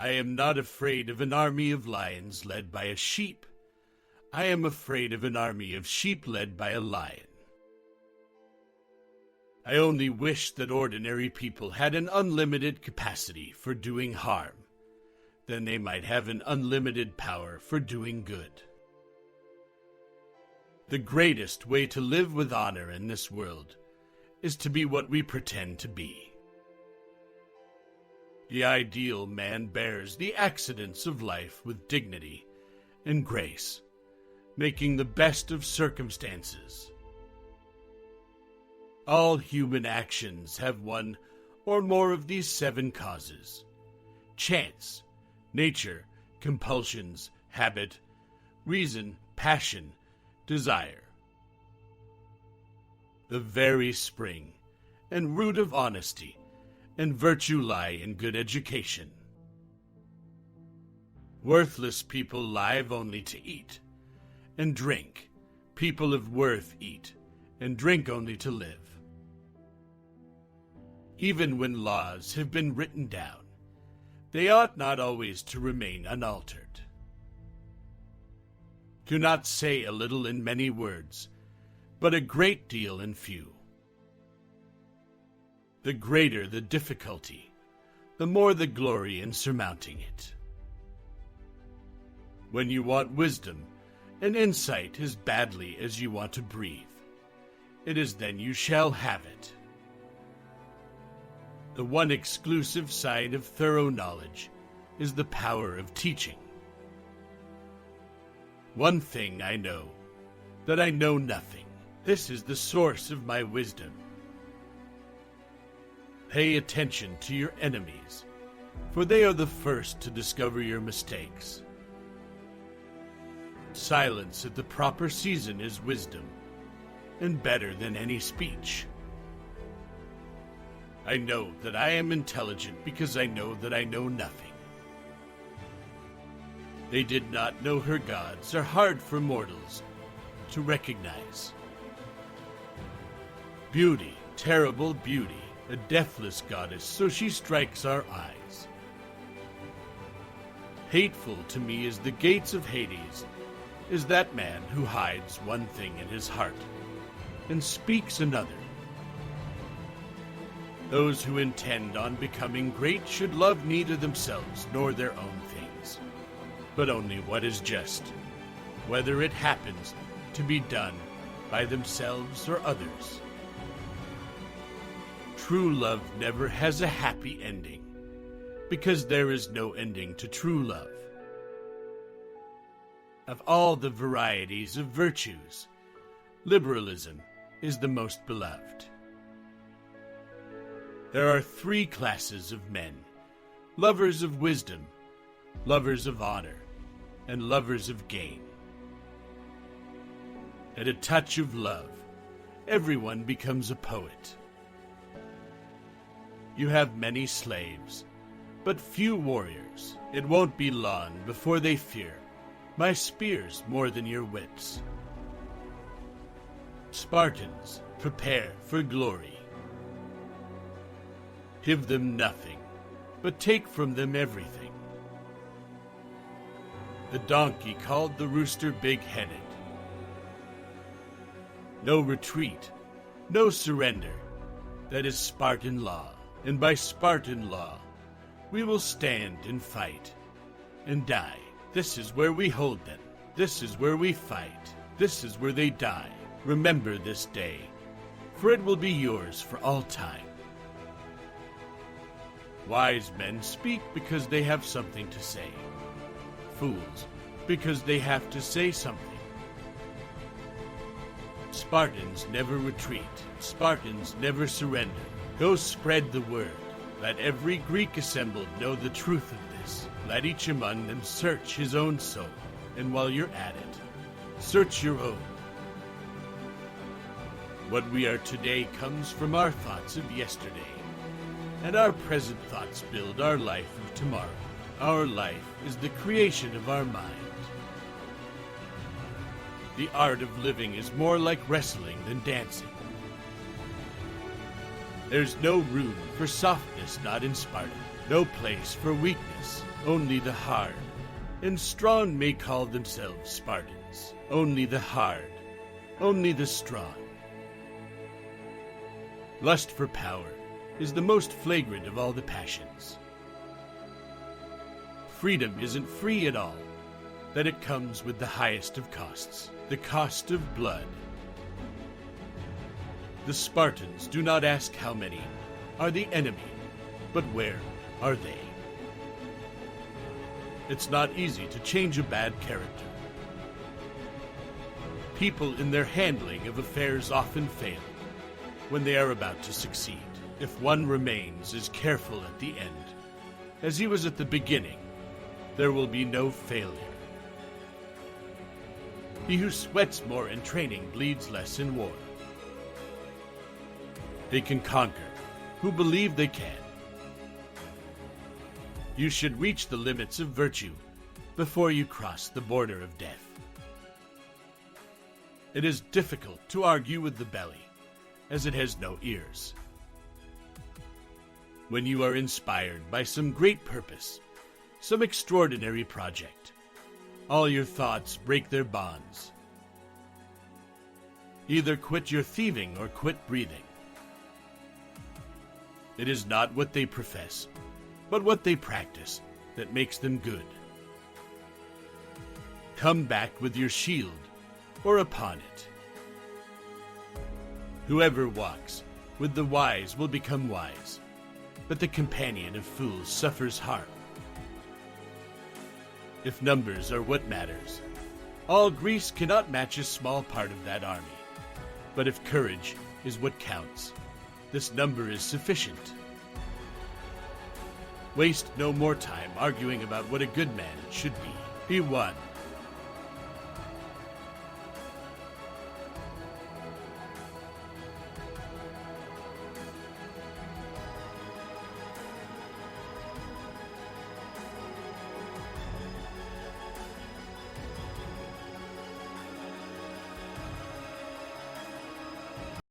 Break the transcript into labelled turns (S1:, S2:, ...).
S1: I am not afraid of an army of lions led by a sheep. I am afraid of an army of sheep led by a lion. I only wish that ordinary people had an unlimited capacity for doing harm. Then they might have an unlimited power for doing good. The greatest way to live with honor in this world is to be what we pretend to be. The ideal man bears the accidents of life with dignity and grace, making the best of circumstances. All human actions have one or more of these 7 causes: chance, nature, compulsions, habit, reason, passion, desire. The very spring and root of honesty and virtue lie in good education. Worthless people live only to eat and drink. People of worth eat and drink only to live. Even when laws have been written down, they ought not always to remain unaltered. Do not say a little in many words, but a great deal in few. The greater the difficulty, the more the glory in surmounting it. When you want wisdom and insight as badly as you want to breathe, it is then you shall have it. The one exclusive sign of thorough knowledge is the power of teaching. One thing I know, that I know nothing. This is the source of my wisdom. Pay attention to your enemies, for they are the first to discover your mistakes. Silence at the proper season is wisdom, and better than any speech. I know that I am intelligent because I know that I know nothing. They did not know her gods are hard for mortals to recognize. Beauty, terrible beauty, a deathless goddess, so she strikes our eyes. Hateful to me is the gates of Hades, is that man who hides one thing in his heart and speaks another. Those who intend on becoming great should love neither themselves nor their own things, but only what is just, whether it happens to be done by themselves or others. True love never has a happy ending, because there is no ending to true love. Of all the varieties of virtues, liberalism is the most beloved. There are 3 classes of men: lovers of wisdom, lovers of honor, and lovers of gain. At a touch of love, everyone becomes a poet. You have many slaves, but few warriors. It won't be long before they fear my spears more than your wits. Spartans, prepare for glory. Give them nothing, but take from them everything. The donkey called the rooster big-headed. No retreat, no surrender. That is Spartan law, and by Spartan law, we will stand and fight and die. This is where we hold them. This is where we fight. This is where they die. Remember this day, for it will be yours for all time. Wise men speak because they have something to say. Fools, because they have to say something. Spartans never retreat. Spartans never surrender. Go spread the word. Let every Greek assembled know the truth of this. Let each among them search his own soul. And while you're at it, search your own. What we are today comes from our thoughts of yesterday. And our present thoughts build our life of tomorrow. Our life is the creation of our mind. The art of living is more like wrestling than dancing. There's no room for softness not in Sparta. No place for weakness, only the hard. And strong may call themselves Spartans. Only the hard, only the strong. Lust for power is the most flagrant of all the passions. Freedom isn't free at all, that it comes with the highest of costs, the cost of blood. The Spartans do not ask how many are the enemy, but where are they? It's not easy to change a bad character. People in their handling of affairs often fail when they are about to succeed. If one remains as careful at the end as he was at the beginning, there will be no failure. He who sweats more in training bleeds less in war. They can conquer who believe they can. You should reach the limits of virtue before you cross the border of death. It is difficult to argue with the belly, as it has no ears. When you are inspired by some great purpose, some extraordinary project, all your thoughts break their bonds. Either quit your thieving or quit breathing. It is not what they profess, but what they practice that makes them good. Come back with your shield or upon it. Whoever walks with the wise will become wise, but the companion of fools suffers harm. If numbers are what matters, all Greece cannot match a small part of that army. But if courage is what counts, this number is sufficient. Waste no more time arguing about what a good man should be. Be one